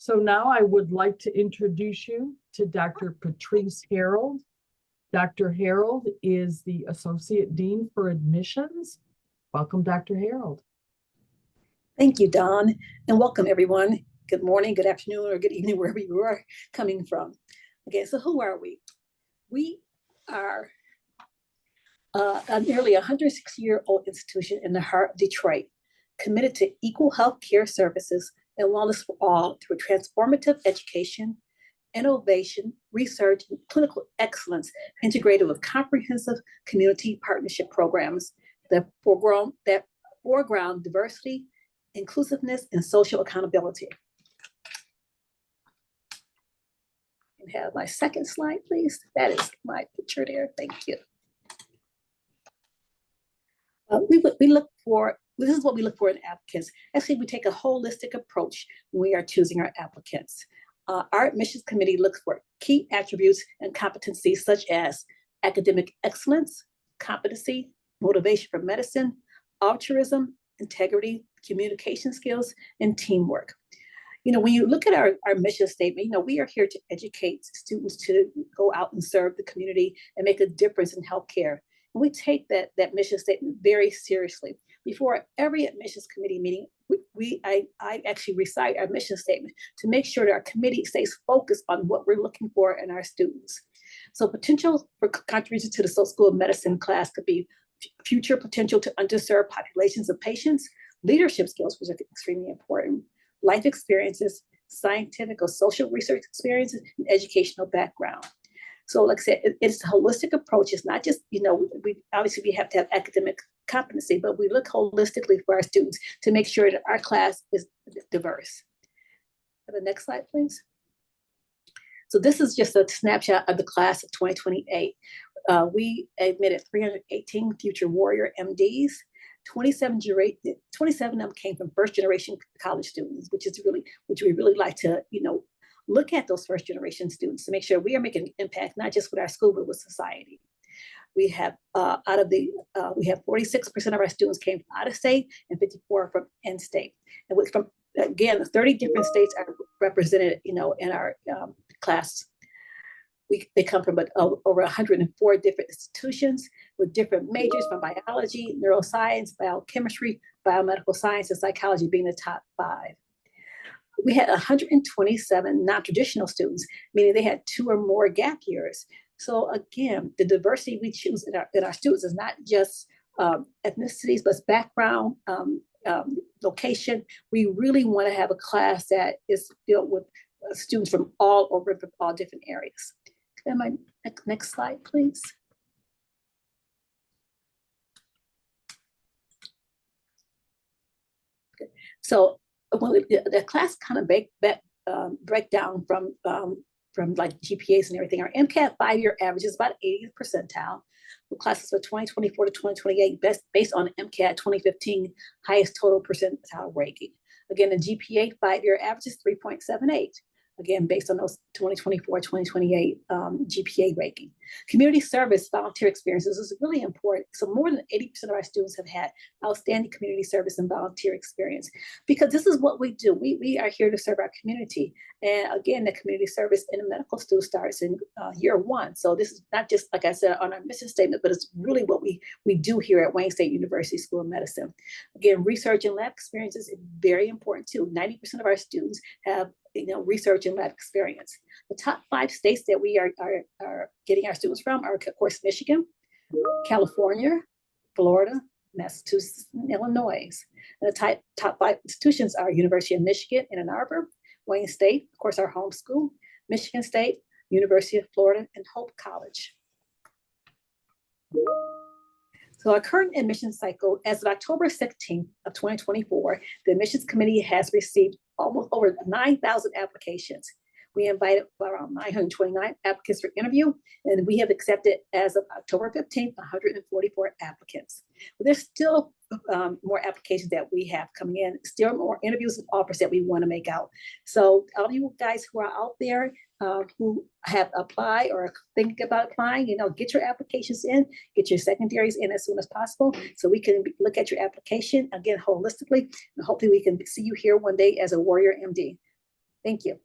So now I would like to introduce you to Dr. Patrice Harold. Dr. Harold is the Associate Dean for Admissions. Welcome, Dr. Harold. Thank you, Dawn, and welcome everyone. Good morning, good afternoon, or good evening, wherever you are coming from. Okay, so who are we? We are a nearly 106-year-old institution in the heart of Detroit, committed to equal health care services and wellness for all through transformative education, innovation, research, and clinical excellence integrated with comprehensive community partnership programs that foreground diversity, inclusiveness, and social accountability. And have my second slide, please. That is my picture there. Thank you. This is what we look for in applicants. Actually, we take a holistic approach when we are choosing our applicants. Our admissions committee looks for key attributes and competencies such as academic excellence, competency, motivation for medicine, altruism, integrity, communication skills, and teamwork. You know, when you look at our mission statement, you know, we are here to educate students to go out and serve the community and make a difference in healthcare. And we take that mission statement very seriously. Before every admissions committee meeting, I actually recite our mission statement to make sure that our committee stays focused on what we're looking for in our students. So potential for contributions to the School of Medicine class could be future potential to underserved populations of patients, leadership skills, which are extremely important, life experiences, scientific or social research experiences, and educational background. So like I said, it's a holistic approach. It's not just, you know, we obviously have to have academic competency, but we look holistically for our students to make sure that our class is diverse. The next slide, please. So this is just a snapshot of the class of 2028. We admitted 318 future warrior MDs. 27 of them came from first generation college students, which we really like to, you know, look at those first generation students to make sure we are making an impact, not just with our school, but with society. We have we have 46% of our students came from out of state and 54 from in-state. And from, again, 30 different states are represented, you know, in our class. They come from over 104 different institutions with different majors from biology, neuroscience, biochemistry, biomedical science, and psychology being the top 5. We had 127 non-traditional students, meaning they had 2 or more gap years. So again, the diversity we choose in our students is not just ethnicities, but background, location. We really want to have a class that is filled with students from all over, from all different areas. And my next slide, please. Okay. So the class kind of break down from like GPAs and everything. Our MCAT 5-year average is about 80th percentile. The classes for 2024 to 2028 based on MCAT 2015 highest total percentile ranking. Again, the GPA 5-year average is 3.78. Again, based on those 2024, 2028 GPA ranking. Community service volunteer experiences is really important. So more than 80% of our students have had outstanding community service and volunteer experience, because this is what we do. We are here to serve our community. And again, the community service in the medical school starts in year 1. So this is not just, like I said, on our mission statement, but it's really what we do here at Wayne State University School of Medicine. Again, research and lab experiences is very important too. 90% of our students have, you know, research and lab experience. The top 5 states that we are getting our students from are, of course, Michigan, California, Florida, Massachusetts, and Illinois. And the top 5 institutions are University of Michigan in Ann Arbor, Wayne State, of course, our home school, Michigan State, University of Florida, and Hope College. So our current admissions cycle, as of October 16th of 2024, the admissions committee has received almost over 9,000 applications. We invited around 929 applicants for interview, and we have accepted, as of October 15th, 144 applicants. But there's still more applications that we have coming in, still more interviews and offers that we want to make out. So all of you guys who are out there who have applied or thinking about applying, you know, get your applications in, get your secondaries in as soon as possible, so we can look at your application again holistically, and hopefully we can see you here one day as a Warrior MD. Thank you.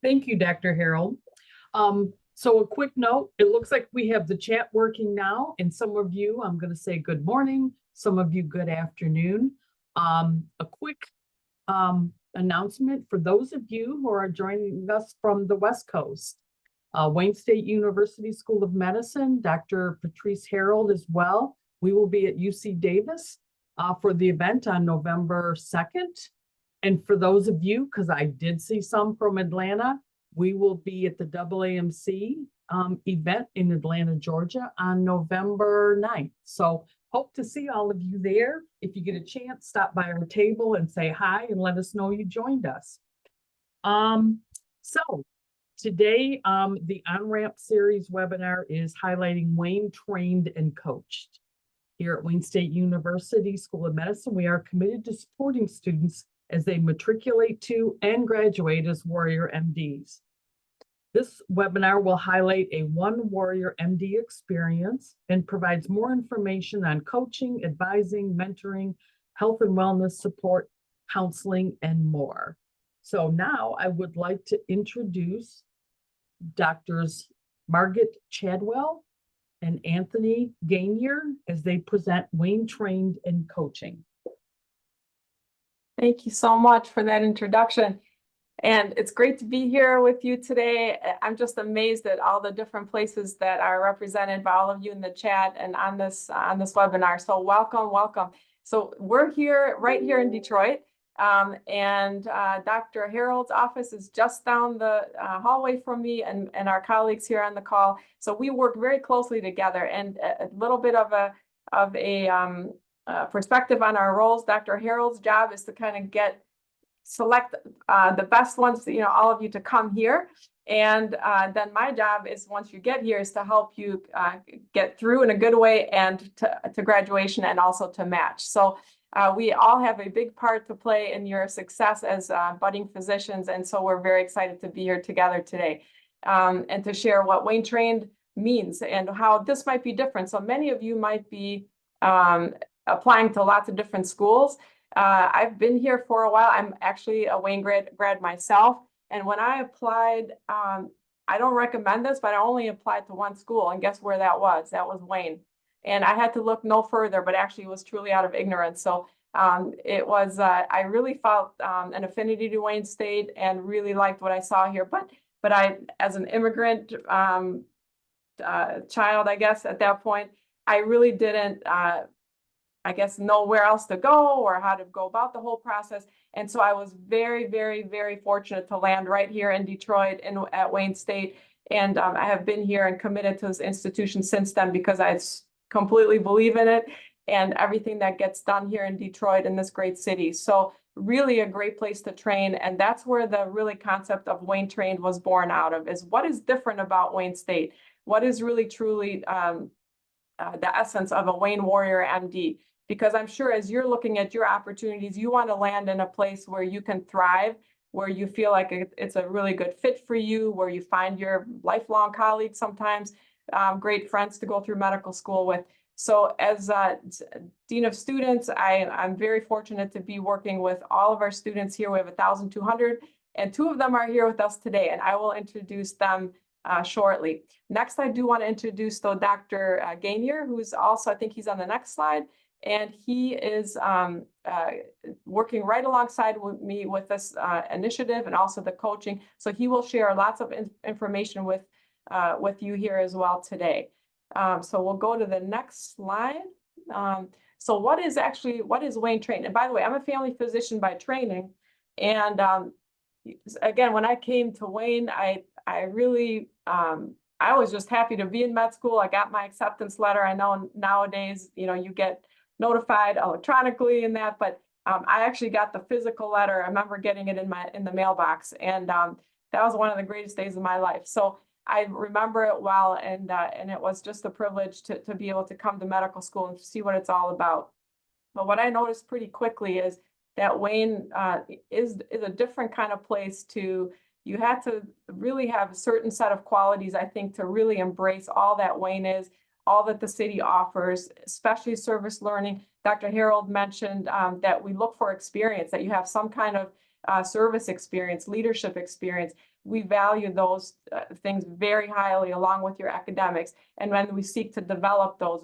Thank you, Dr. Harold. So a quick note, it looks like we have the chat working now, and some of you, I'm going to say good morning, some of you good afternoon. A quick announcement for those of you who are joining us from the West Coast. Wayne State University School of Medicine, Dr. Patrice Harold as well. We will be at UC Davis for the event on November 2nd. And for those of you, because I did see some from Atlanta, we will be at the AAMC event in Atlanta, Georgia on November 9th. So hope to see all of you there. If you get a chance, stop by our table and say hi and let us know you joined us. So today, the On-Ramp series webinar is highlighting Wayne Trained and Coached. Here at Wayne State University School of Medicine, we are committed to supporting students as they matriculate to and graduate as Warrior MDs. This webinar will highlight a One Warrior MD experience and provides more information on coaching, advising, mentoring, health and wellness support, counseling, and more. So now I would like to introduce Doctors Margaret Chadwell and Anthony Gainier as they present Wayne Trained and Coaching. Thank you so much for that introduction. And it's great to be here with you today. I'm just amazed at all the different places that are represented by all of you in the chat and on this webinar. So welcome, welcome. So we're here, right here in Detroit. Dr. Harold's office is just down the hallway from me and our colleagues here on the call. So we work very closely together, and a little bit of a perspective on our roles. Dr. Harold's job is to kind of select the best ones, all of you to come here. And then my job is, once you get here, is to help you get through in a good way and to graduation and also to match. So we all have a big part to play in your success as budding physicians. And so we're very excited to be here together today and to share what Wayne Trained means and how this might be different. So many of you might be applying to lots of different schools. I've been here for a while. I'm actually a Wayne grad myself. And when I applied, I don't recommend this, but I only applied to one school. And guess where that was? That was Wayne. And I had to look no further, but actually it was truly out of ignorance. So it was, I really felt an affinity to Wayne State and really liked what I saw here. But I, as an immigrant child, I guess at that point, I really didn't, I guess, know where else to go or how to go about the whole process. And so I was very, very, very fortunate to land right here in Detroit at Wayne State. And I have been here and committed to this institution since then because I completely believe in it and everything that gets done here in Detroit, in this great city. So really a great place to train. And that's where the really concept of Wayne Trained was born out of, is what is different about Wayne State? What is really truly the essence of a Wayne Warrior MD? Because I'm sure as you're looking at your opportunities, you want to land in a place where you can thrive, where you feel like it's a really good fit for you, where you find your lifelong colleagues, sometimes great friends to go through medical school with. So as Dean of Students, I'm very fortunate to be working with all of our students here. We have 1,200, and 2 of them are here with us today, and I will introduce them shortly. Next, I do want to introduce, though, Dr. Gainier, who's also, I think he's on the next slide. And he is working right alongside with me with this initiative and also the coaching. So he will share lots of information with you here as well today. So we'll go to the next slide. So what is Wayne Trained? And by the way, I'm a family physician by training. And again, when I came to Wayne, I really, I was just happy to be in med school. I got my acceptance letter. I know nowadays, you get notified electronically in that, but I actually got the physical letter. I remember getting it in the mailbox, and that was one of the greatest days of my life. So I remember it well, and it was just a privilege to be able to come to medical school and see what it's all about. But what I noticed pretty quickly is that Wayne is a different kind of place. You had to really have a certain set of qualities, I think, to really embrace all that Wayne is, all that the city offers, especially service learning. Dr. Harold mentioned that we look for experience, that you have some kind of service experience, leadership experience. We value those things very highly along with your academics. And when we seek to develop those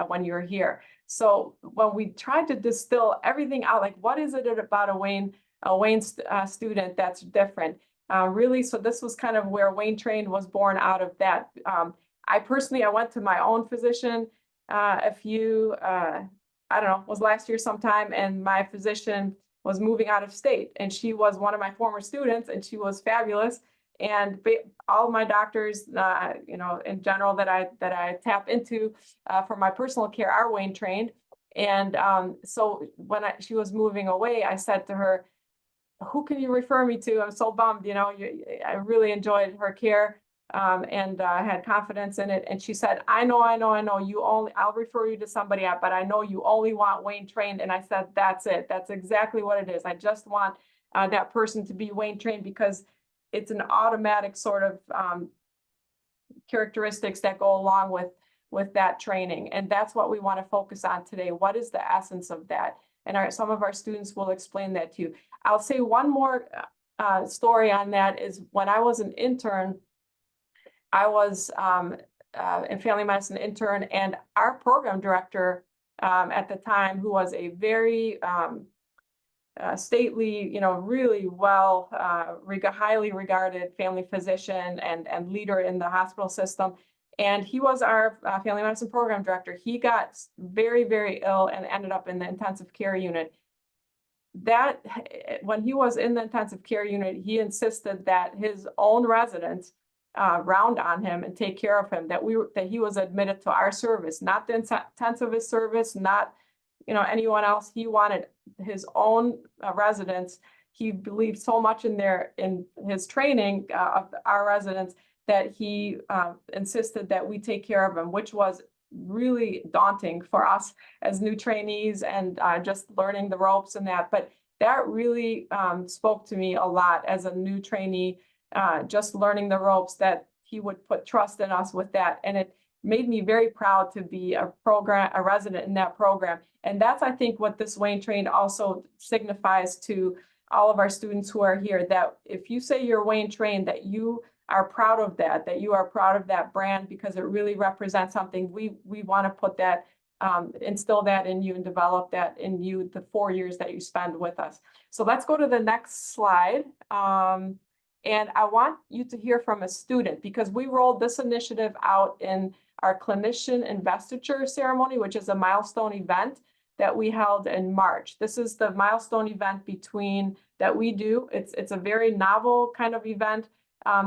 when you're here. So when we tried to distill everything out, like what is it about a Wayne student that's different? Really, so this was kind of where Wayne Trained was born out of that. I went to my own physician I don't know, was last year sometime, and my physician was moving out of state, and she was one of my former students, and she was fabulous. And all my doctors, you know, in general that I tap into for my personal care are Wayne Trained. And so when she was moving away, I said to her, who can you refer me to? I'm so bummed, you know, I really enjoyed her care and had confidence in it. And she said, I know, I'll refer you to somebody, but I know you only want Wayne Trained. And I said, that's it. That's exactly what it is. I just want that person to be Wayne Trained because it's an automatic sort of characteristics that go along with that training. And that's what we want to focus on today. What is the essence of that? And some of our students will explain that to you. I'll say one more story on that is when I was an intern, I was in family medicine intern, and our program director at the time, who was a very stately, you know, really well, highly regarded family physician and leader in the hospital system. And he was our family medicine program director. He got very, very ill and ended up in the intensive care unit. When he was in the intensive care unit, he insisted that his own residents round on him and take care of him, that he was admitted to our service, not the intensivist service, not, you know, anyone else. He wanted his own residents. He believed so much in his training of our residents that he insisted that we take care of him, which was really daunting for us as new trainees and just learning the ropes and that. But that really spoke to me a lot as a new trainee, just learning the ropes, that he would put trust in us with that. And it made me very proud to be a resident in that program. And that's, I think, what this Wayne Trained also signifies to all of our students who are here, that if you say you're Wayne Trained, that you are proud of that you are proud of that brand, because it really represents something. We want to put that, instill that in you and develop that in you the 4 years that you spend with us. So let's go to the next slide. And I want you to hear from a student, because we rolled this initiative out in our clinician investiture ceremony, which is a milestone event that we held in March. This is the milestone event that we do. It's a very novel kind of event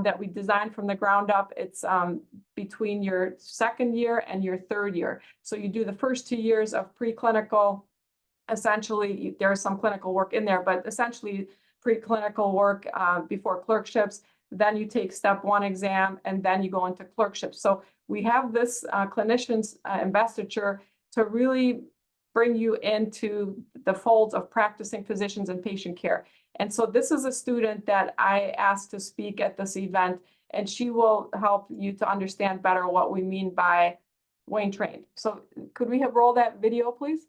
that we designed from the ground up. It's between your second year and your third year. So you do the first 2 years of preclinical. Essentially, there's some clinical work in there, but essentially preclinical work before clerkships. Then you take step 1 exam, and then you go into clerkship. So we have this clinician's investiture to really bring you into the folds of practicing physicians and patient care. And so this is a student that I asked to speak at this event, and she will help you to understand better what we mean by Wayne Trained. So could we have rolled that video, please?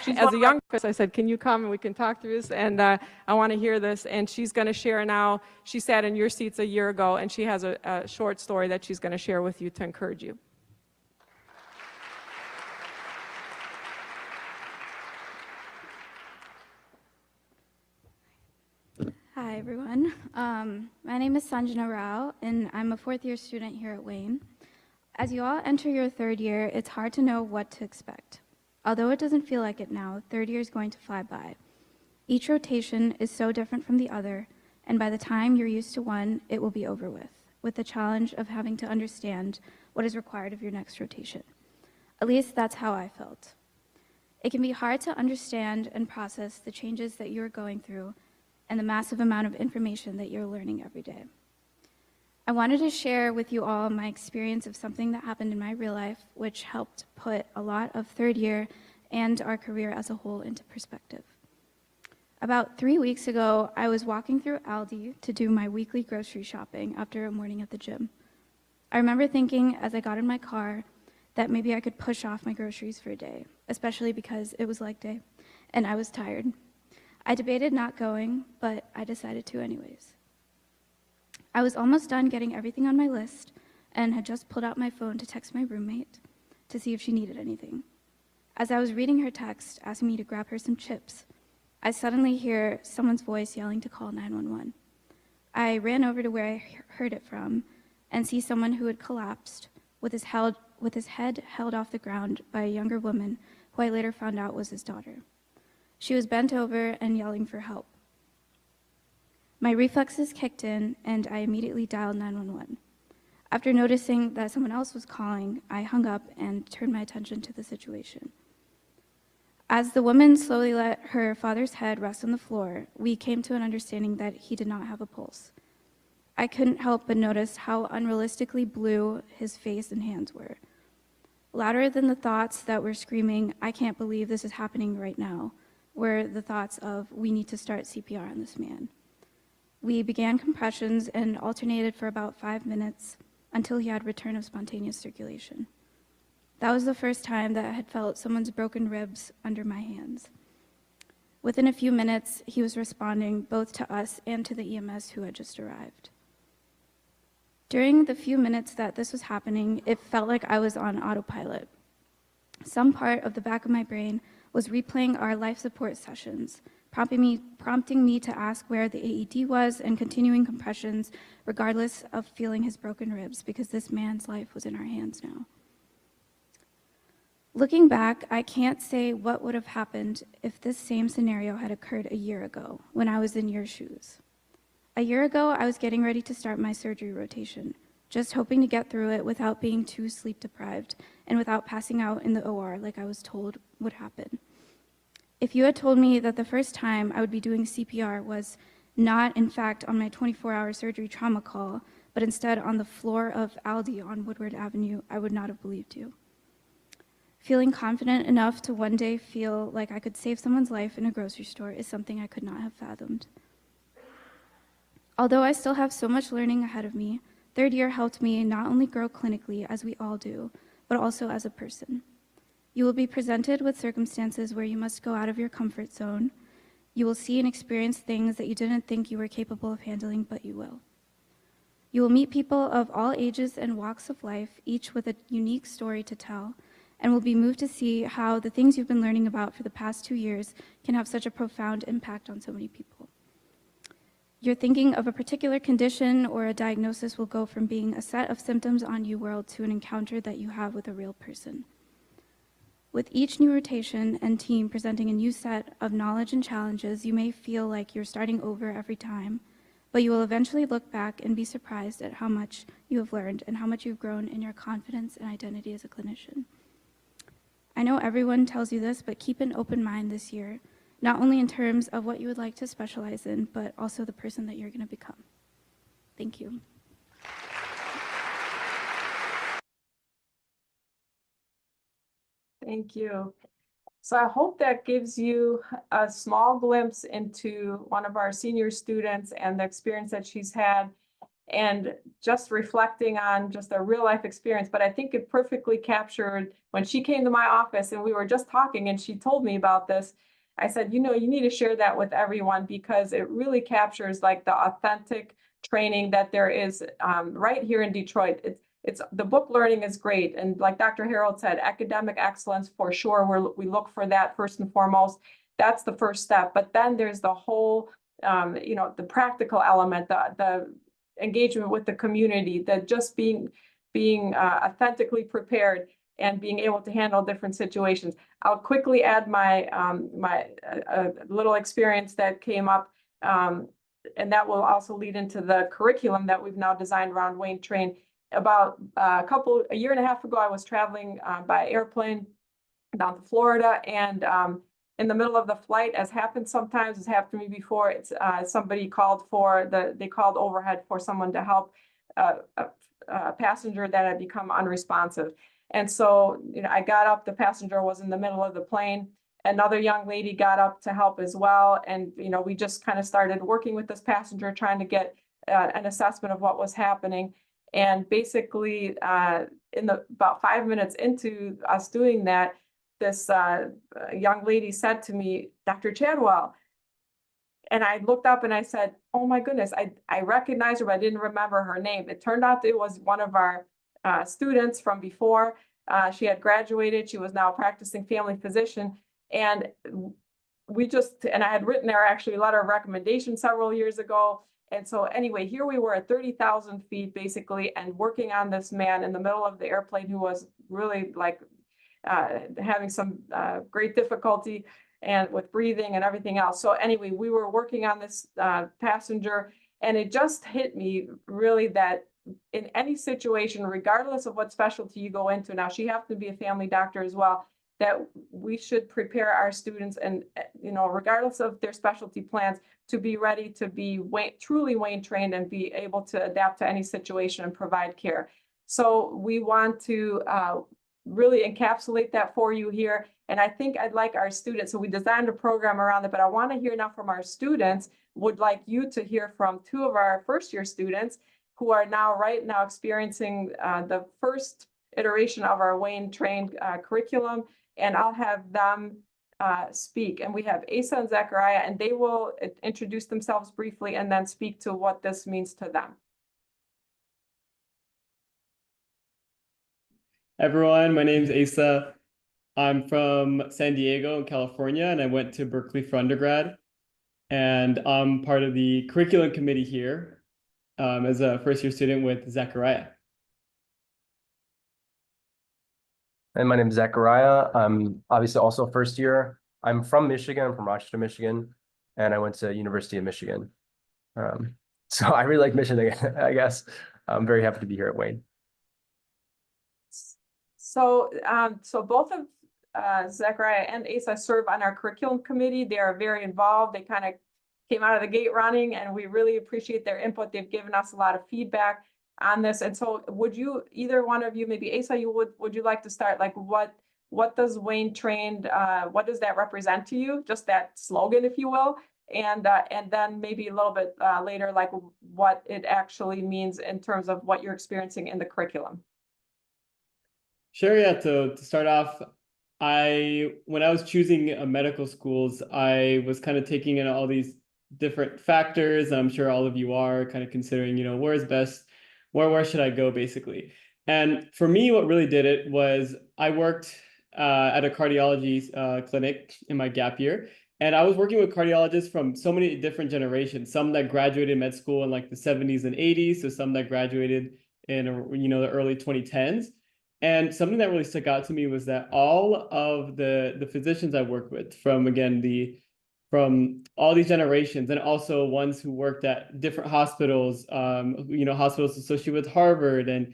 As a young person, I said, can you come and we can talk through this? And I want to hear this. And she's going to share now. She sat in your seats a year ago, and she has a short story that she's going to share with you to encourage you. Hi, everyone. My name is Sanjana Rao, and I'm a 4th-year student here at Wayne. As you all enter your 3rd year, it's hard to know what to expect. Although it doesn't feel like it now, 3rd year is going to fly by. Each rotation is so different from the other, and by the time you're used to one, it will be over with the challenge of having to understand what is required of your next rotation. At least that's how I felt. It can be hard to understand and process the changes that you're going through and the massive amount of information that you're learning every day. I wanted to share with you all my experience of something that happened in my real life, which helped put a lot of 3rd year and our career as a whole into perspective. About 3 weeks ago, I was walking through Aldi to do my weekly grocery shopping after a morning at the gym. I remember thinking as I got in my car that maybe I could push off my groceries for a day, especially because it was leg day and I was tired. I debated not going, but I decided to anyways. I was almost done getting everything on my list and had just pulled out my phone to text my roommate to see if she needed anything. As I was reading her text asking me to grab her some chips, I suddenly hear someone's voice yelling to call 911. I ran over to where I heard it from and see someone who had collapsed with his head held off the ground by a younger woman who I later found out was his daughter. She was bent over and yelling for help. My reflexes kicked in and I immediately dialed 911. After noticing that someone else was calling, I hung up and turned my attention to the situation. As the woman slowly let her father's head rest on the floor, we came to an understanding that he did not have a pulse. I couldn't help but notice how unrealistically blue his face and hands were. Louder than the thoughts that were screaming, "I can't believe this is happening right now," were the thoughts of, "We need to start CPR on this man." We began compressions and alternated for about 5 minutes until he had return of spontaneous circulation. That was the first time that I had felt someone's broken ribs under my hands. Within a few minutes, he was responding both to us and to the EMS who had just arrived. During the few minutes that this was happening, it felt like I was on autopilot. Some part of the back of my brain was replaying our life support sessions, prompting me to ask where the AED was and continuing compressions regardless of feeling his broken ribs, because this man's life was in our hands now. Looking back, I can't say what would have happened if this same scenario had occurred a year ago when I was in your shoes. A year ago, I was getting ready to start my surgery rotation, just hoping to get through it without being too sleep deprived and without passing out in the OR like I was told would happen. If you had told me that the first time I would be doing CPR was not, in fact, on my 24-hour surgery trauma call, but instead on the floor of Aldi on Woodward Avenue, I would not have believed you. Feeling confident enough to one day feel like I could save someone's life in a grocery store is something I could not have fathomed. Although I still have so much learning ahead of me, third year helped me not only grow clinically, as we all do, but also as a person. You will be presented with circumstances where you must go out of your comfort zone. You will see and experience things that you didn't think you were capable of handling, but you will. You will meet people of all ages and walks of life, each with a unique story to tell, and will be moved to see how the things you've been learning about for the past 2 years can have such a profound impact on so many people. Your thinking of a particular condition or a diagnosis will go from being a set of symptoms on you world to an encounter that you have with a real person. With each new rotation and team presenting a new set of knowledge and challenges, you may feel like you're starting over every time, but you will eventually look back and be surprised at how much you have learned and how much you've grown in your confidence and identity as a clinician. I know everyone tells you this, but keep an open mind this year, not only in terms of what you would like to specialize in, but also the person that you're going to become. Thank you. Thank you. So I hope that gives you a small glimpse into one of our senior students and the experience that she's had, and just reflecting on just a real life experience. But I think it perfectly captured when she came to my office and we were just talking and she told me about this. I said, you need to share that with everyone, because it really captures like the authentic training that there is right here in Detroit. It's the book learning is great. And like Dr. Harold said, academic excellence for sure. We look for that first and foremost. That's the first step. But then there's the whole, the practical element, the engagement with the community, the just being authentically prepared and being able to handle different situations. I'll quickly add my little experience that came up, and that will also lead into the curriculum that we've now designed around Wayne Train. About a year and a half ago, I was traveling by airplane down to Florida, and in the middle of the flight, as happens sometimes, has happened to me before, it's somebody called they called overhead for someone to help a passenger that had become unresponsive. And so, I got up, the passenger was in the middle of the plane. Another young lady got up to help as well. And, we just kind of started working with this passenger, trying to get an assessment of what was happening. And basically, about 5 minutes into us doing that, this young lady said to me, Dr. Chadwell, and I looked up and I said, oh my goodness, I recognized her, but I didn't remember her name. It turned out it was one of our students from before. She had graduated. She was now a practicing family physician. And I had written her actually a letter of recommendation several years ago. And so anyway, here we were at 30,000 feet basically, and working on this man in the middle of the airplane who was really like having some great difficulty and with breathing and everything else. So anyway, we were working on this passenger, and it just hit me really that in any situation, regardless of what specialty you go into, now she happened to be a family doctor as well, that we should prepare our students and, regardless of their specialty plans, to be ready to be truly Wayne trained and be able to adapt to any situation and provide care. So we want to really encapsulate that for you here. And I think I'd like our students, so we designed a program around it, but I want to hear now from our students, would like you to hear from two of our first year students who are right now experiencing the first iteration of our Wayne trained curriculum. And I'll have them speak. And we have Asa and Zechariah, and they will introduce themselves briefly and then speak to what this means to them. Everyone, my name is Asa. I'm from San Diego in California, and I went to Berkeley for undergrad. And I'm part of the curriculum committee here as a first-year student with Zechariah. And my name is Zechariah. I'm obviously also first year. I'm from Michigan. I'm from Rochester, Michigan, and I went to University of Michigan. So I really like Michigan, I guess. I'm very happy to be here at Wayne. So, so both of Zechariah and Asa serve on our curriculum committee. They are very involved. They kind of came out of the gate running, and we really appreciate their input. They've given us a lot of feedback on this. And so would you, either one of you, maybe Asa, would you like to start? Like what does Wayne trained, what does that represent to you? Just that slogan, if you will. And then maybe a little bit later, like what it actually means in terms of what you're experiencing in the curriculum. Sure, yeah, to start off, when I was choosing medical schools, I was kind of taking in all these different factors. I'm sure all of you are kind of considering, where's best, where should I go basically. And for me, what really did it was I worked at a cardiology clinic in my gap year. And I was working with cardiologists from so many different generations, some that graduated med school in like the 70s and 80s, so some that graduated in, the early 2010s. And something that really stuck out to me was that all of the physicians I worked with from from all these generations, and also ones who worked at different hospitals, hospitals associated with Harvard and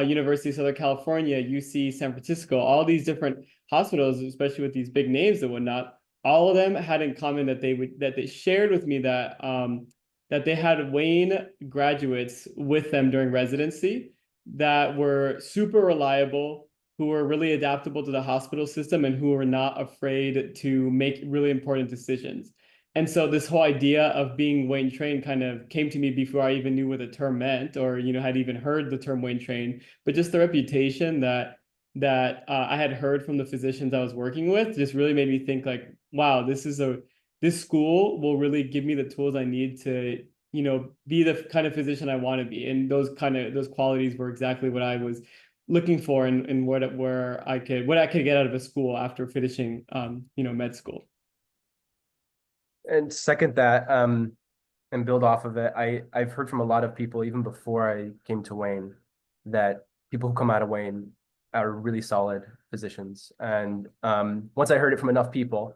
University of Southern California, UC San Francisco, all these different hospitals, especially with these big names and whatnot, all of them had in common that they shared with me that that they had Wayne graduates with them during residency that were super reliable, who were really adaptable to the hospital system, and who were not afraid to make really important decisions. And so this whole idea of being Wayne trained kind of came to me before I even knew what the term meant, or had even heard the term Wayne trained. But just the reputation that I had heard from the physicians I was working with just really made me think like, wow, this school will really give me the tools I need to be the kind of physician I want to be. And those qualities were exactly what I was looking for and what I could get out of a school after finishing med school. And second that, and build off of it, I've heard from a lot of people, even before I came to Wayne, that people who come out of Wayne are really solid physicians. And once I heard it from enough people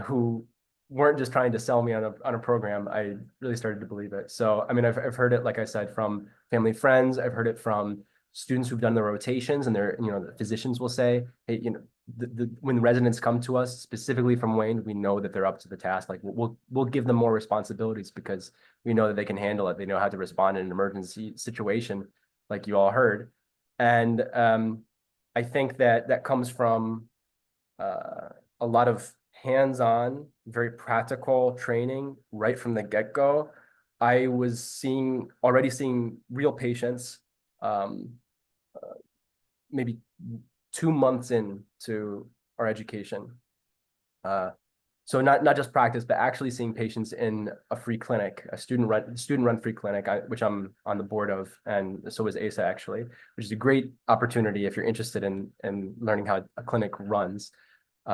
who weren't just trying to sell me on a program, I really started to believe it. So, I mean, I've heard it, like I said, from family, friends. I've heard it from students who've done the rotations, and the physicians will say, hey, when residents come to us specifically from Wayne, we know that they're up to the task. Like we'll give them more responsibilities because we know that they can handle it. They know how to respond in an emergency situation, like you all heard. And I think that comes from a lot of hands-on, very practical training right from the get-go. I was already seeing real patients maybe 2 months into our education. So not just practice, but actually seeing patients in a free clinic, a student run free clinic, which I'm on the board of, and so is ASA actually, which is a great opportunity if you're interested in learning how a clinic runs.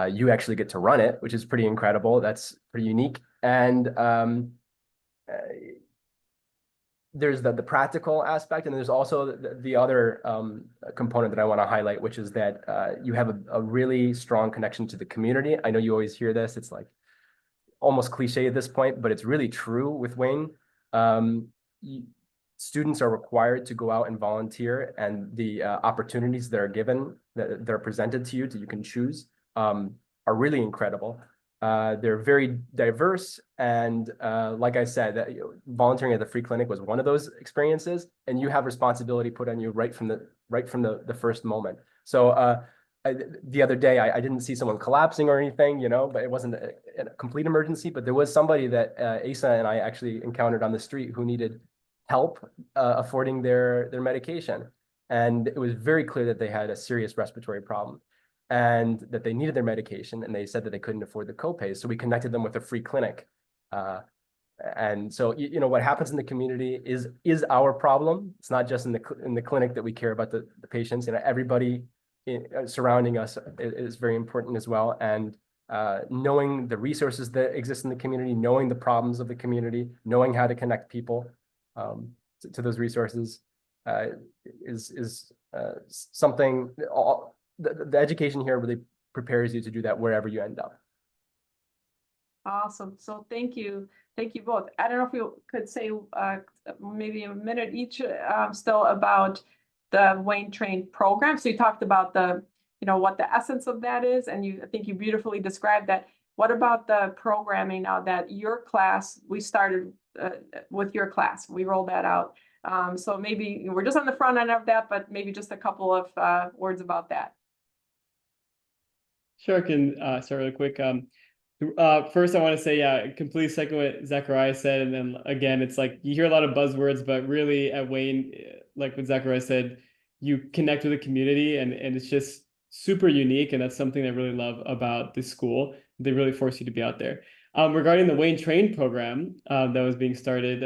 You actually get to run it, which is pretty incredible. That's pretty unique. And there's the practical aspect, and there's also the other component that I want to highlight, which is that you have a really strong connection to the community. I know you always hear this. It's like almost cliche at this point, but it's really true with Wayne. Students are required to go out and volunteer, and the opportunities that are given, that are presented to you, that you can choose, are really incredible. They're very diverse, and like I said, volunteering at the free clinic was one of those experiences, and you have responsibility put on you right from the first moment. So the other day, I didn't see someone collapsing or anything, but it wasn't a complete emergency. But there was somebody that Asa and I actually encountered on the street who needed help affording their medication, and it was very clear that they had a serious respiratory problem, and that they needed their medication, and they said that they couldn't afford the copays. So we connected them with a free clinic. And so, what happens in the community is our problem. It's not just in the clinic that we care about the patients. Everybody surrounding us is very important as well. And knowing the resources that exist in the community, knowing the problems of the community, knowing how to connect people to those resources is something. The education here really prepares you to do that wherever you end up. Awesome. So thank you both. I don't know if you could say maybe a minute each still about the Wayne Train program. So you talked about what the essence of that is, and I think you beautifully described that. What about the programming now that your class, we started with your class, we rolled that out. So maybe we're just on the front end of that, but maybe just a couple of words about that. Sure, I can start really quick. First, I want to say, yeah, completely second what Zachariah said. And then again, it's like you hear a lot of buzzwords, but really at Wayne, like what Zachariah said, you connect with the community, and it's just super unique. And that's something I really love about this school. They really force you to be out there. Regarding the Wayne Train program that's being started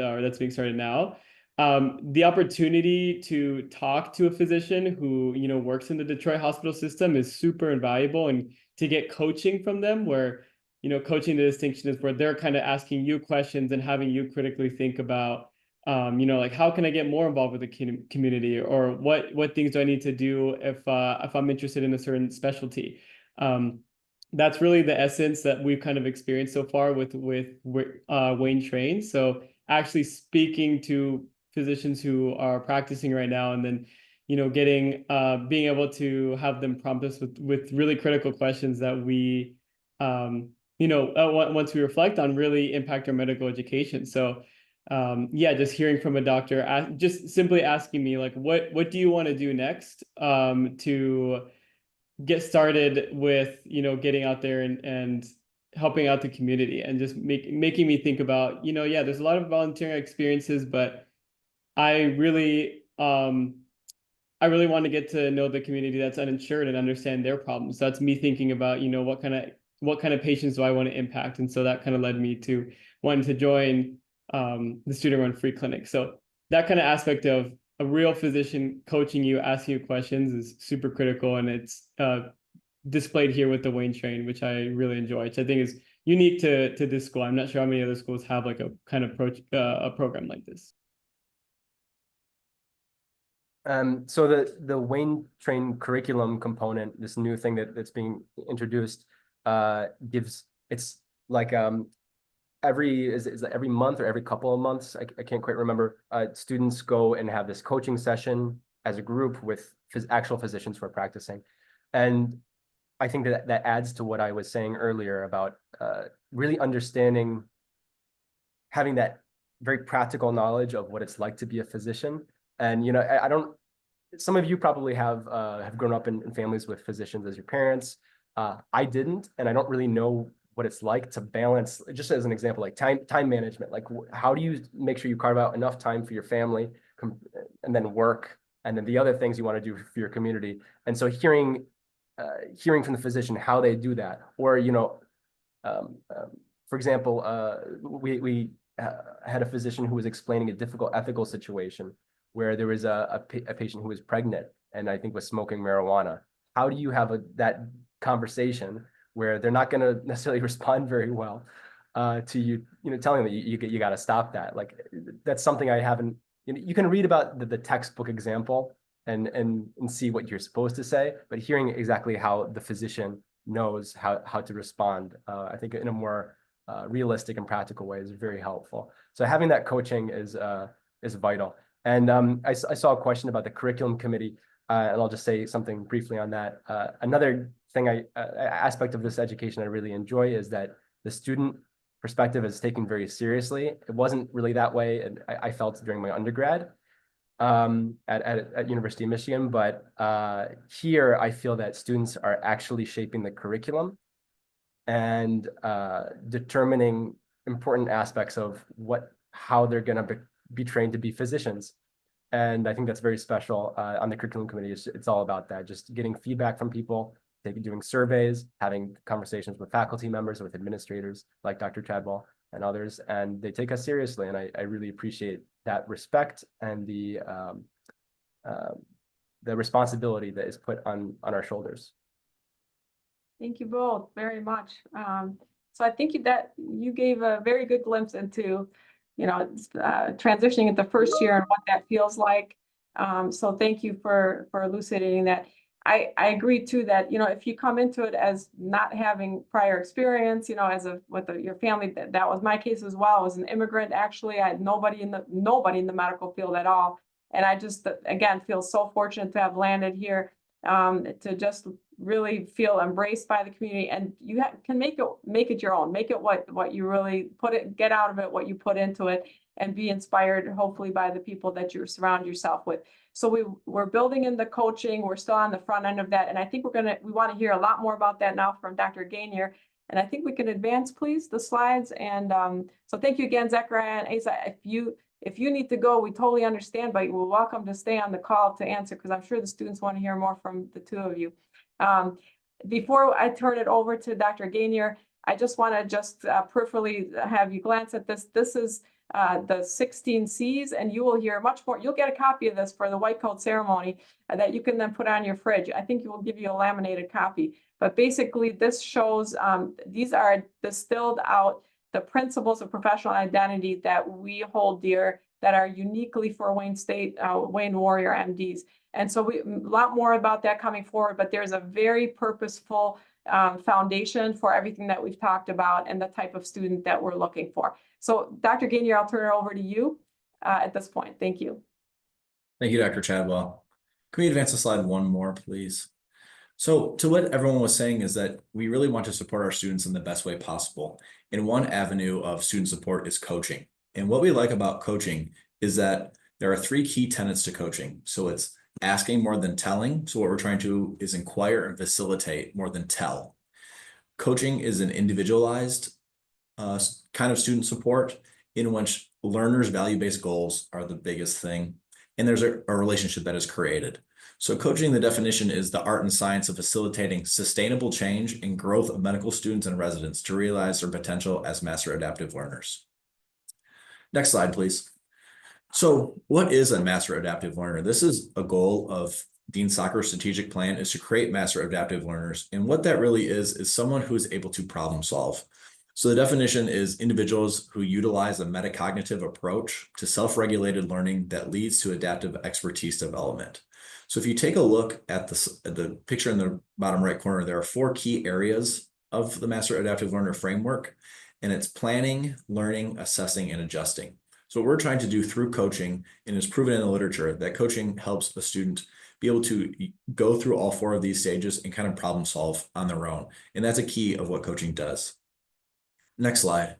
now, the opportunity to talk to a physician who works in the Detroit hospital system is super invaluable, and to get coaching from them, where coaching, the distinction is where they're kind of asking you questions and having you critically think about like, how can I get more involved with the community, or what things do I need to do if I'm interested in a certain specialty. That's really the essence that we've kind of experienced so far with Wayne Train. So actually speaking to physicians who are practicing right now, and then being able to have them prompt us with really critical questions that we once we reflect on, really impact our medical education. So yeah, just hearing from a doctor, just simply asking me like, what do you want to do next to get started with getting out there and helping out the community, and just making me think about yeah, there's a lot of volunteering experiences, but I really want to get to know the community that's uninsured and understand their problems. So that's me thinking about what kind of patients do I want to impact, and so that kind of led me to wanting to join the student-run free clinic. So that kind of aspect of a real physician coaching you, asking you questions, is super critical, and it's displayed here with the Wayne Train, which I really enjoy, which I think is unique to this school. I'm not sure how many other schools have like a kind of a program like this. So the Wayne Train curriculum component, this new thing that's being introduced, it's like is it every month or every couple of months? I can't quite remember. Students go and have this coaching session as a group with actual physicians who are practicing, and I think that adds to what I was saying earlier about really understanding, having that very practical knowledge of what it's like to be a physician. And I don't. Some of you probably have grown up in families with physicians as your parents. I didn't, and I don't really know what it's like to balance. Just as an example, like time management. Like, how do you make sure you carve out enough time for your family and then work and then the other things you want to do for your community. And so hearing from the physician how they do that, or for example, we had a physician who was explaining a difficult ethical situation where there was a patient who was pregnant and I think was smoking marijuana. How do you have that conversation where they're not going to necessarily respond very well to you, telling them that you got to stop that? Like, that's something I haven't. You can read about the textbook example and see what you're supposed to say, but hearing exactly how the physician knows how to respond, I think in a more realistic and practical way is very helpful. So having that coaching is vital. And I saw a question about the curriculum committee, and I'll just say something briefly on that. Another thing aspect of this education I really enjoy is that the student perspective is taken very seriously. It wasn't really that way, and I felt during my undergrad at University of Michigan, but here I feel that students are actually shaping the curriculum and determining important aspects of how they're going to be trained to be physicians. And I think that's very special on the curriculum committee. It's all about that, just getting feedback from people, doing surveys, having conversations with faculty members, with administrators like Dr. Chadwell and others, and they take us seriously. And I really appreciate that respect and the responsibility that is put on our shoulders. Thank you both very much. So I think that you gave a very good glimpse into, transitioning into first year and what that feels like. So thank you for elucidating that. I agree too that, if you come into it as not having prior experience, with your family, that was my case as well. I was an immigrant. Actually, I had nobody in the medical field at all. And I just, again, feel so fortunate to have landed here, to just really feel embraced by the community, and you can make it your own, make it what you really get out of it, what you put into it, and be inspired hopefully by the people that you surround yourself with. So we're building in the coaching. We're still on the front end of that, and I think we want to hear a lot more about that now from Dr. Gainier. And I think we can advance, please, the slides. And so thank you again, Zechariah and Asa. If you need to go, we totally understand, but you're welcome to stay on the call to answer, because I'm sure the students want to hear more from the two of you. Before I turn it over to Dr. Gainier, I just want to peripherally have you glance at this. This is the 16 C's, and you will hear much more. You'll get a copy of this for the white coat ceremony that you can then put on your fridge. I think we'll give you a laminated copy. But basically, this shows, these are distilled out the principles of professional identity that we hold dear, that are uniquely for Wayne State, Wayne Warrior MDs. And so a lot more about that coming forward, but there's a very purposeful foundation for everything that we've talked about and the type of student that we're looking for. So Dr. Gainier, I'll turn it over to you at this point. Thank you. Thank you, Dr. Chadwell. Can we advance the slide one more, please? So to what everyone was saying is that we really want to support our students in the best way possible. And one avenue of student support is coaching. And what we like about coaching is that there are 3 key tenets to coaching. So it's asking more than telling. So what we're trying to do is inquire and facilitate more than tell. Coaching is an individualized kind of student support in which learners' value-based goals are the biggest thing. And there's a relationship that is created. So coaching, the definition is the art and science of facilitating sustainable change and growth of medical students and residents to realize their potential as master adaptive learners. Next slide, please. So what is a master adaptive learner? This is a goal of Dean Soccer's strategic plan, is to create master adaptive learners. And what that really is someone who is able to problem solve. So the definition is individuals who utilize a metacognitive approach to self-regulated learning that leads to adaptive expertise development. So if you take a look at the picture in the bottom right corner, there are 4 key areas of the master adaptive learner framework, and it's planning, learning, assessing, and adjusting. So what we're trying to do through coaching, and it's proven in the literature, that coaching helps a student be able to go through all 4 of these stages and kind of problem solve on their own. And that's a key of what coaching does. Next slide.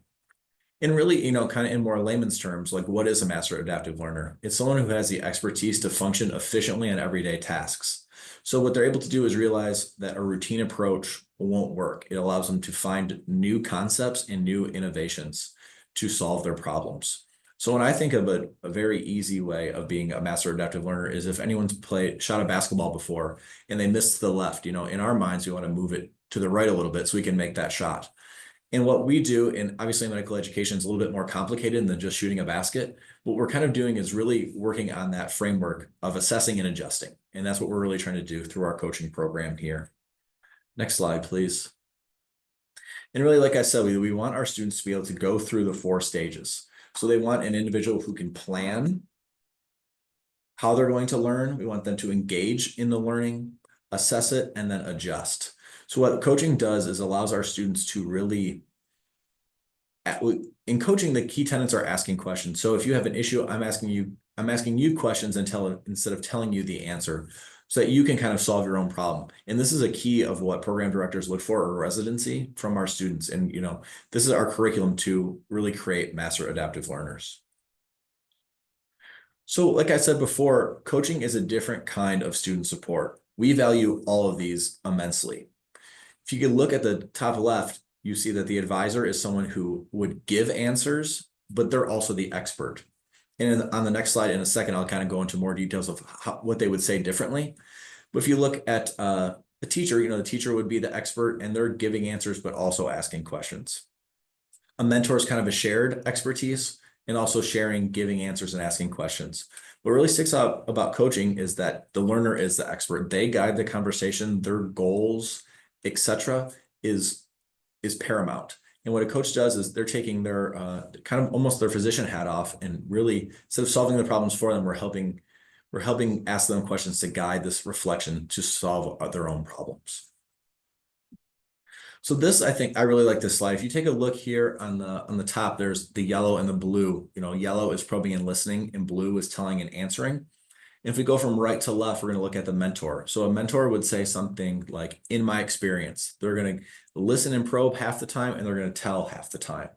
And really, kind of in more layman's terms, like, what is a master adaptive learner? It's someone who has the expertise to function efficiently in everyday tasks. So what they're able to do is realize that a routine approach won't work. It allows them to find new concepts and new innovations to solve their problems. So when I think of a very easy way of being a master adaptive learner is if anyone's shot a basketball before and they missed the left, in our minds, we want to move it to the right a little bit so we can make that shot. And what we do, and obviously medical education is a little bit more complicated than just shooting a basket. What we're kind of doing is really working on that framework of assessing and adjusting. And that's what we're really trying to do through our coaching program here. Next slide, please. And really, like I said, we want our students to be able to go through the 4 stages. So they want an individual who can plan how they're going to learn. We want them to engage in the learning, assess it, and then adjust. So what coaching does is allows our students to really, in coaching, the key tenets are asking questions. So if you have an issue, I'm asking you questions instead of telling you the answer, so that you can kind of solve your own problem. And this is a key of what program directors look for in residency from our students. And this is our curriculum to really create master adaptive learners. So like I said before, coaching is a different kind of student support. We value all of these immensely. If you can look at the top left, you see that the advisor is someone who would give answers, but they're also the expert. And on the next slide in a second, I'll kind of go into more details of what they would say differently. But if you look at a teacher, the teacher would be the expert and they're giving answers, but also asking questions. A mentor is kind of a shared expertise and also sharing, giving answers and asking questions. What really sticks out about coaching is that the learner is the expert. They guide the conversation, their goals, etc. is paramount. And what a coach does is they're taking their kind of almost their physician hat off, and really, instead of solving the problems for them, we're helping ask them questions to guide this reflection to solve their own problems. So this, I think, I really like this slide. If you take a look here on the top, there's the yellow and the blue. Yellow is probing and listening, and blue is telling and answering. If we go from right to left, we're going to look at the mentor. So a mentor would say something like, in my experience. They're going to listen and probe half the time, and they're going to tell half the time.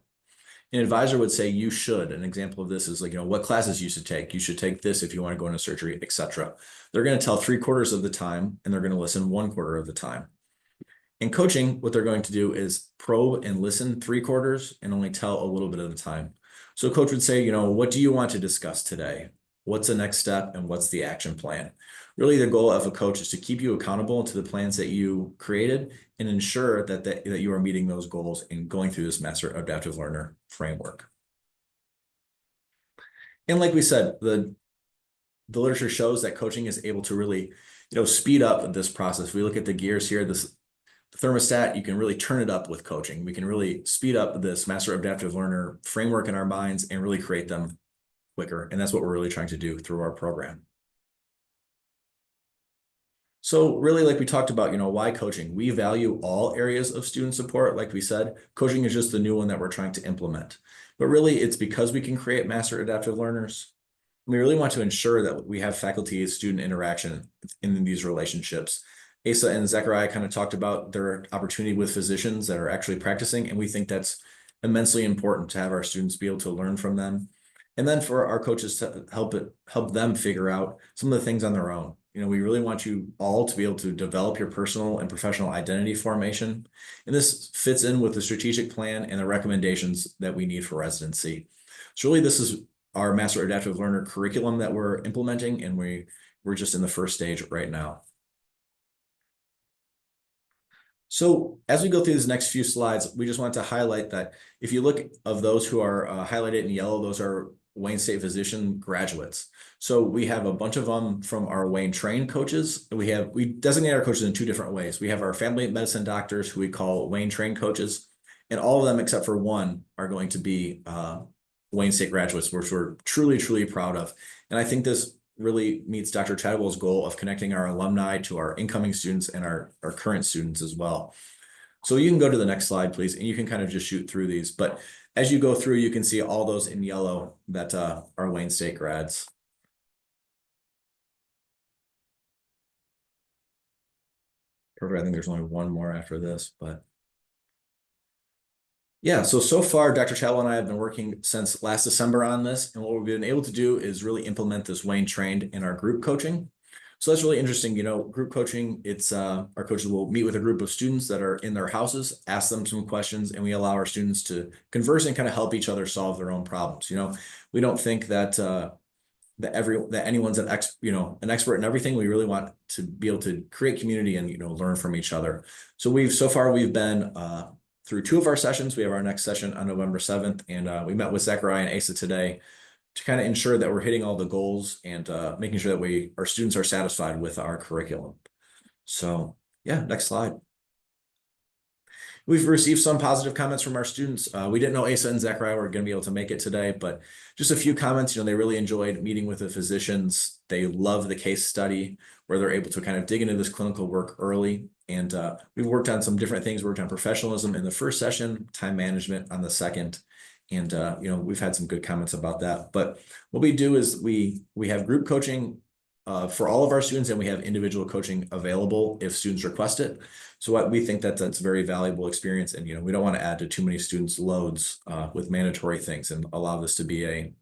An advisor would say, you should. An example of this is like, what classes you should take. You should take this if you want to go into surgery, etc. They're going to tell 3/4 of the time, and they're going to listen 1/4 of the time. In coaching, what they're going to do is probe and listen 3/4 and only tell a little bit at a time. So a coach would say, what do you want to discuss today? What's the next step and what's the action plan? Really, the goal of a coach is to keep you accountable to the plans that you created and ensure that you are meeting those goals and going through this master adaptive learner framework. And like we said, the literature shows that coaching is able to really, speed up this process. We look at the gears here, this thermostat, you can really turn it up with coaching. We can really speed up this master adaptive learner framework in our minds and really create them quicker. And that's what we're really trying to do through our program. So really, like we talked about, why coaching? We value all areas of student support. Like we said, coaching is just the new one that we're trying to implement. But really, it's because we can create master adaptive learners. We really want to ensure that we have faculty-student interaction in these relationships. Asa and Zechariah kind of talked about their opportunity with physicians that are actually practicing, and we think that's immensely important to have our students be able to learn from them. And then for our coaches to help them figure out some of the things on their own. We really want you all to be able to develop your personal and professional identity formation. And this fits in with the strategic plan and the recommendations that we need for residency. So really, this is our master adaptive learner curriculum that we're implementing, and we're just in the first stage right now. So as we go through these next few slides, we just want to highlight that if you look of those who are highlighted in yellow, those are Wayne State physician graduates. So we have a bunch of them from our Wayne trained coaches. We designate our coaches in 2 different ways. We have our family medicine doctors who we call Wayne trained coaches, and all of them except for one are going to be Wayne State graduates, which we're truly, truly proud of. And I think this really meets Dr. Chadwell's goal of connecting our alumni to our incoming students and our current students as well. So you can go to the next slide, please, and you can kind of just shoot through these. But as you go through, you can see all those in yellow that are Wayne State grads. Perfect. I think there's only one more after this, but yeah, so far, Dr. Chadwell and I have been working since last December on this, and what we've been able to do is really implement this Wayne trained in our group coaching. So that's really interesting. You know, group coaching, it's our coaches will meet with a group of students that are in their houses, ask them some questions, and we allow our students to converse and kind of help each other solve their own problems. You know, we don't think that that anyone's an expert in everything. We really want to be able to create community and, you know, learn from each other. So so far we've been through 2 of our sessions. We have our next session on November 7th, and we met with Zachariah and Asa today to kind of ensure that we're hitting all the goals and making sure that our students are satisfied with our curriculum. So yeah, next slide. We've received some positive comments from our students. We didn't know Asa and Zachariah were going to be able to make it today, but just a few comments. You know, they really enjoyed meeting with the physicians. They love the case study where they're able to kind of dig into this clinical work early. And we've worked on some different things. We worked on professionalism in the first session, time management on the second. And, you know, we've had some good comments about that. But what we do is we have group coaching for all of our students, and we have individual coaching available if students request it. So we think that that's a very valuable experience. And, you know, we don't want to add to too many students' loads with mandatory things, and allow this to be a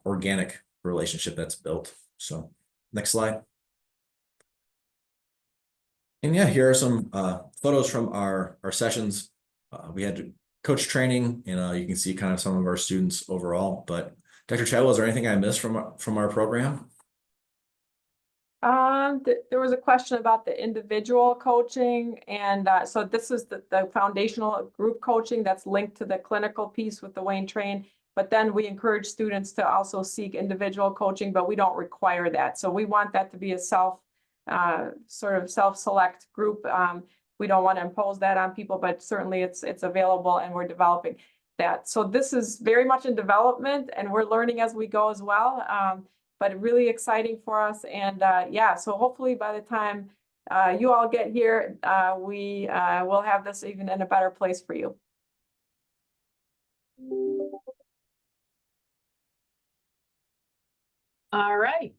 organic relationship that's built. So next slide. And yeah, here are some photos from our sessions. We had coach training, and you can see kind of some of our students overall. But Dr. Chadwell, is there anything I missed from our program? There was a question about the individual coaching, and so this is the foundational group coaching that's linked to the clinical piece with the Wayne Train. But then we encourage students to also seek individual coaching, but we don't require that. So we want that to be a sort of self-select group. We don't want to impose that on people, but certainly it's available, and we're developing that. So this is very much in development, and we're learning as we go as well. But really exciting for us. And yeah, so hopefully by the time you all get here, we will have this even in a better place for you. All right.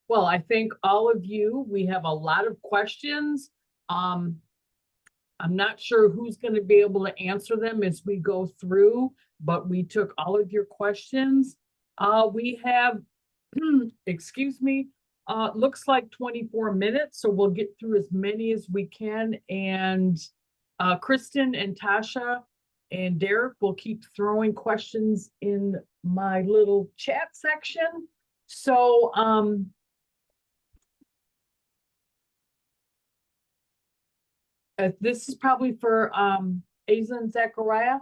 Well, I think all of you, we have a lot of questions. I'm not sure who's going to be able to answer them as we go through, but we took all of your questions. We have excuse me, looks like 24 minutes, so we'll get through as many as we can. And Kristen and Tasha and Derek will keep throwing questions in my little chat section. So this is probably for Asa and Zachariah.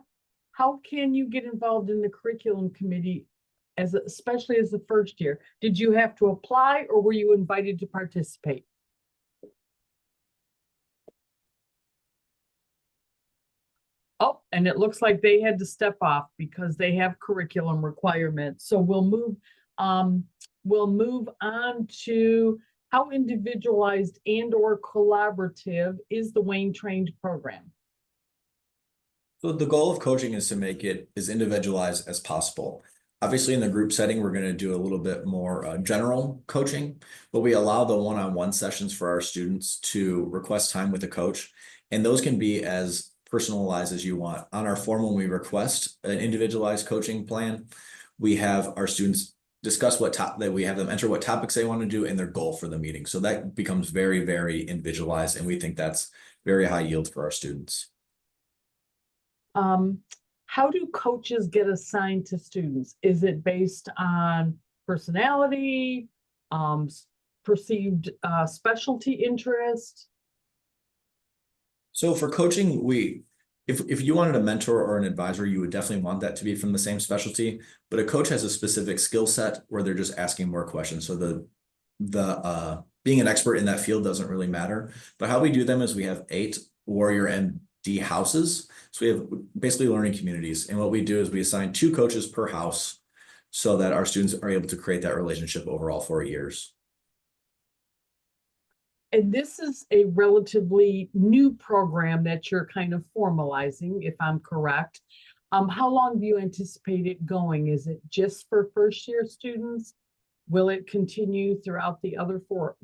How can you get involved in the curriculum committee, especially as the first year? Did you have to apply, or were you invited to participate? Oh, and it looks like they had to step off because they have curriculum requirements. So we'll move on to how individualized and or collaborative is the Wayne Trained program? So the goal of coaching is to make it as individualized as possible. Obviously, in the group setting, we're going to do a little bit more general coaching, but we allow the one-on-one sessions for our students to request time with a coach, and those can be as personalized as you want. On our form, when we request an individualized coaching plan, we have our students discuss we have them enter what topics they want to do and their goal for the meeting. So that becomes very, very individualized, and we think that's very high yield for our students. How do coaches get assigned to students? Is it based on personality, perceived specialty interest? So for coaching, if you wanted a mentor or an advisor, you would definitely want that to be from the same specialty, but a coach has a specific skill set where they're just asking more questions. So the being an expert in that field doesn't really matter. But how we do them is we have 8 Warrior MD houses. So we have basically learning communities. And what we do is we assign 2 coaches per house so that our students are able to create that relationship over all 4 years. And this is a relatively new program that you're kind of formalizing, if I'm correct. How long do you anticipate it going? Is it just for first year students? Will it continue throughout the other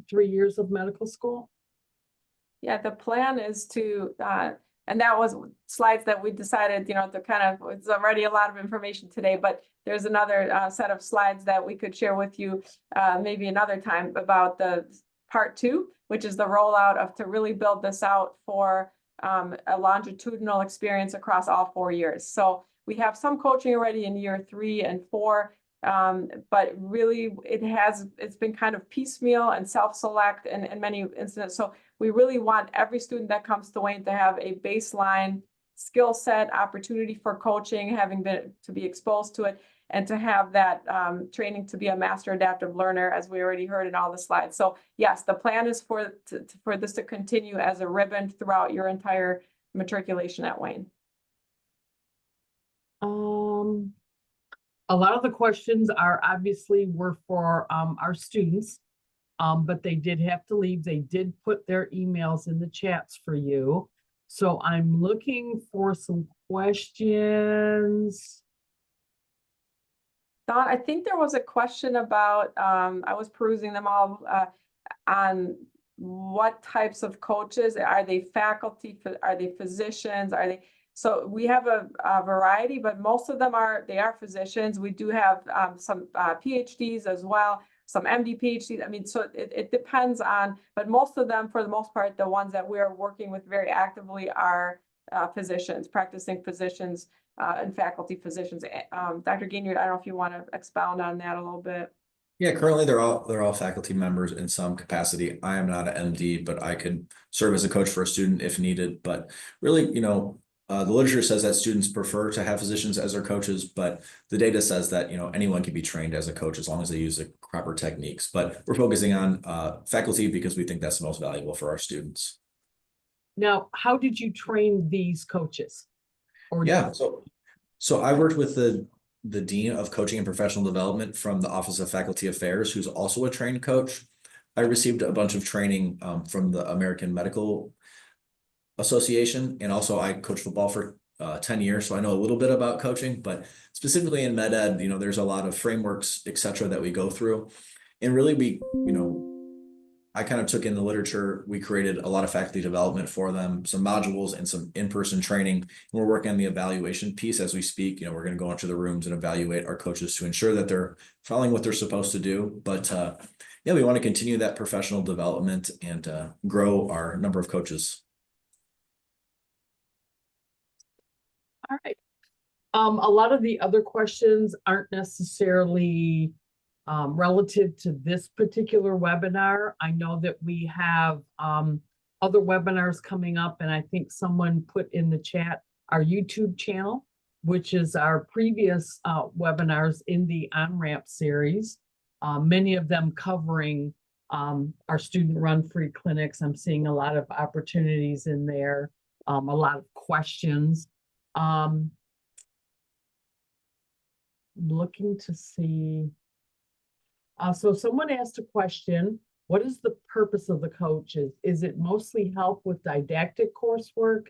3 years of medical school? Yeah, the plan is to, and that was slides that we decided, to kind of, it's already a lot of information today, but there's another set of slides that we could share with you maybe another time about the part 2, which is the rollout of to really build this out for a longitudinal experience across all 4 years. So we have some coaching already in year 3 and 4, but really it's been kind of piecemeal and self-select in many instances. So we really want every student that comes to Wayne to have a baseline skill set, opportunity for coaching, having been to be exposed to it, and to have that training to be a master adaptive learner, as we already heard in all the slides. So yes, the plan is for this to continue as a ribbon throughout your entire matriculation at Wayne. A lot of the questions were for our students, but they did have to leave. They did put their emails in the chats for you. So I'm looking for some questions. Dawn, I think there was a question about, I was perusing them all, on what types of coaches, are they faculty, are they physicians, are they, so we have a variety, but most of them are physicians. We do have some PhDs as well, some MD, PhDs. I mean, so it depends on, but most of them, for the most part, the ones that we're working with very actively are physicians, practicing physicians, and faculty physicians. Dr. Gainier, I don't know if you want to expound on that a little bit. Yeah, currently they're all faculty members in some capacity. I am not an MD, but I can serve as a coach for a student if needed. But really, the literature says that students prefer to have physicians as their coaches, but the data says that anyone can be trained as a coach as long as they use the proper techniques. But we're focusing on faculty because we think that's the most valuable for our students. Now, how did you train these coaches? Yeah, so I worked with the Dean of Coaching and Professional Development from the Office of Faculty Affairs, who's also a trained coach. I received a bunch of training from the American Medical Association, and also I coached football for 10 years, so I know a little bit about coaching, but specifically in med ed, there's a lot of frameworks, etc., that we go through. And really I kind of took in the literature. We created a lot of faculty development for them, some modules and some in-person training. And we're working on the evaluation piece as we speak. We're going to go into the rooms and evaluate our coaches to ensure that they're following what they're supposed to do. But yeah, we want to continue that professional development and grow our number of coaches. All right. A lot of the other questions aren't necessarily relative to this particular webinar. I know that we have other webinars coming up, and I think someone put in the chat our YouTube channel, which is our previous webinars in the on-ramp series, many of them covering our student-run free clinics. I'm seeing a lot of opportunities in there, a lot of questions. Looking to see. So someone asked a question, what is the purpose of the coaches? Is it mostly help with didactic coursework,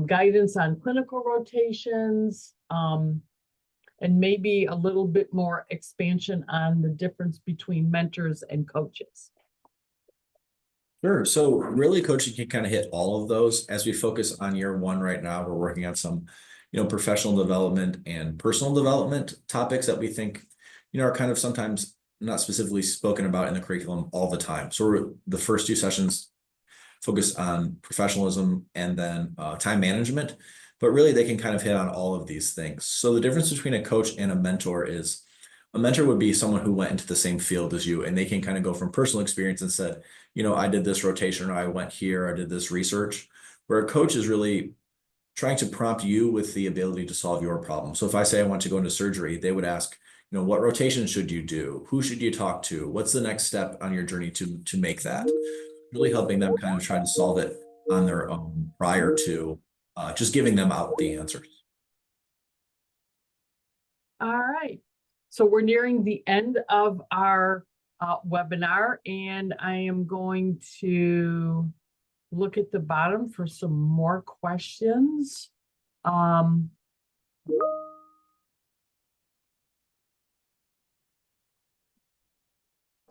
guidance on clinical rotations, and maybe a little bit more expansion on the difference between mentors and coaches? Sure. So really coaching can kind of hit all of those. As we focus on year 1 right now, we're working on some, professional development and personal development topics that we think, are kind of sometimes not specifically spoken about in the curriculum all the time. So the first 2 sessions focus on professionalism and then time management, but really they can kind of hit on all of these things. So the difference between a coach and a mentor is a mentor would be someone who went into the same field as you, and they can kind of go from personal experience and said, I did this rotation, or I went here, I did this research, where a coach is really trying to prompt you with the ability to solve your problem. So if I say I want to go into surgery, they would ask, what rotation should you do? Who should you talk to? What's the next step on your journey to make that? Really helping them kind of try to solve it on their own prior to just giving them out the answers. All right. So we're nearing the end of our webinar, and I am going to look at the bottom for some more questions.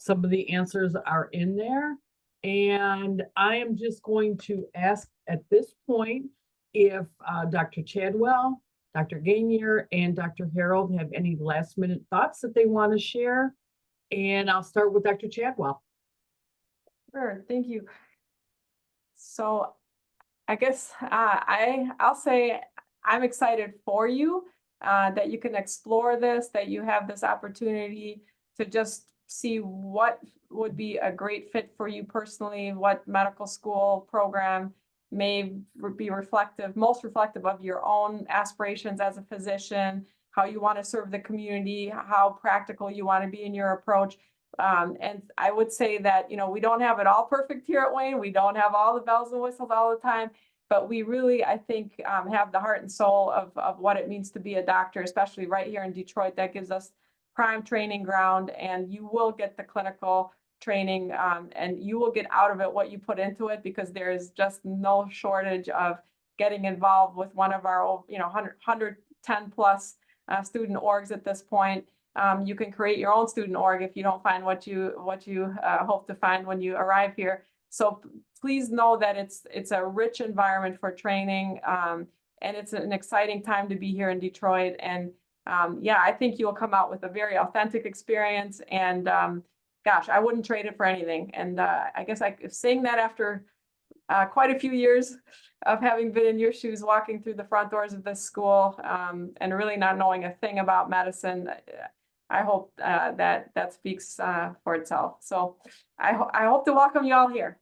Some of the answers are in there, and I am just going to ask at this point if Dr. Chadwell, Dr. Gainier, and Dr. Harold have any last minute thoughts that they want to share. And I'll start with Dr. Chadwell. Sure, thank you. So I guess I'll say I'm excited for you that you can explore this, that you have this opportunity to just see what would be a great fit for you personally, what medical school program may be most reflective of your own aspirations as a physician, how you want to serve the community, how practical you want to be in your approach. And I would say that, we don't have it all perfect here at Wayne. We don't have all the bells and whistles all the time, but we really, I think, have the heart and soul of what it means to be a doctor, especially right here in Detroit. That gives us prime training ground, and you will get the clinical training, and you will get out of it what you put into it, because there is just no shortage of getting involved with one of our, 110 plus student orgs at this point. You can create your own student org if you don't find what you hope to find when you arrive here. So please know that it's a rich environment for training, and it's an exciting time to be here in Detroit. And yeah, I think you'll come out with a very authentic experience. And gosh, I wouldn't trade it for anything. And I guess saying that after quite a few years of having been in your shoes, walking through the front doors of this school, and really not knowing a thing about medicine, I hope that speaks for itself. So I hope to welcome you all here.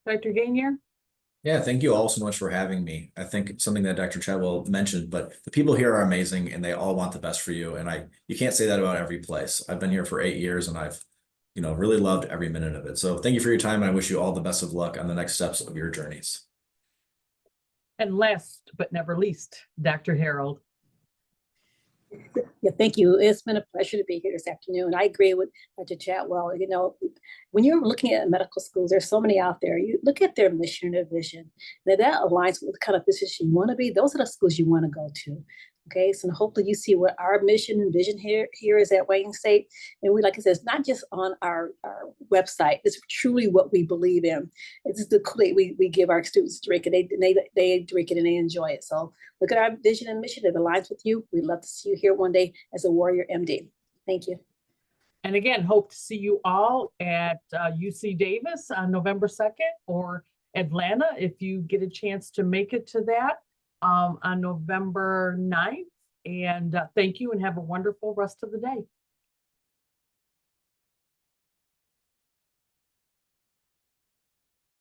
Dr. Gainier? Yeah, thank you all so much for having me. I think it's something that Dr. Chadwell mentioned, but the people here are amazing and they all want the best for you. And you can't say that about every place. I've been here for 8 years and I've, really loved every minute of it. So thank you for your time. And I wish you all the best of luck on the next steps of your journeys. And last but never least, Dr. Harold. Yeah, thank you. It's been a pleasure to be here this afternoon. I agree with Dr. Chatwell. When you're looking at medical schools, there's so many out there. You look at their mission and their vision. That aligns with the kind of physician you want to be. Those are the schools you want to go to. Okay, so hopefully you see what our mission and vision here is at Wayne State. And we, like I said, it's not just on our website. It's truly what we believe in. It's the Kool-Aid we give our students to drink, and they drink it and they enjoy it. So look at our vision and mission. It aligns with you. We'd love to see you here one day as a Warrior MD. Thank you. And again, hope to see you all at UC Davis on November 2nd, or Atlanta if you get a chance to make it to that on November 9th. And thank you and have a wonderful rest of the day.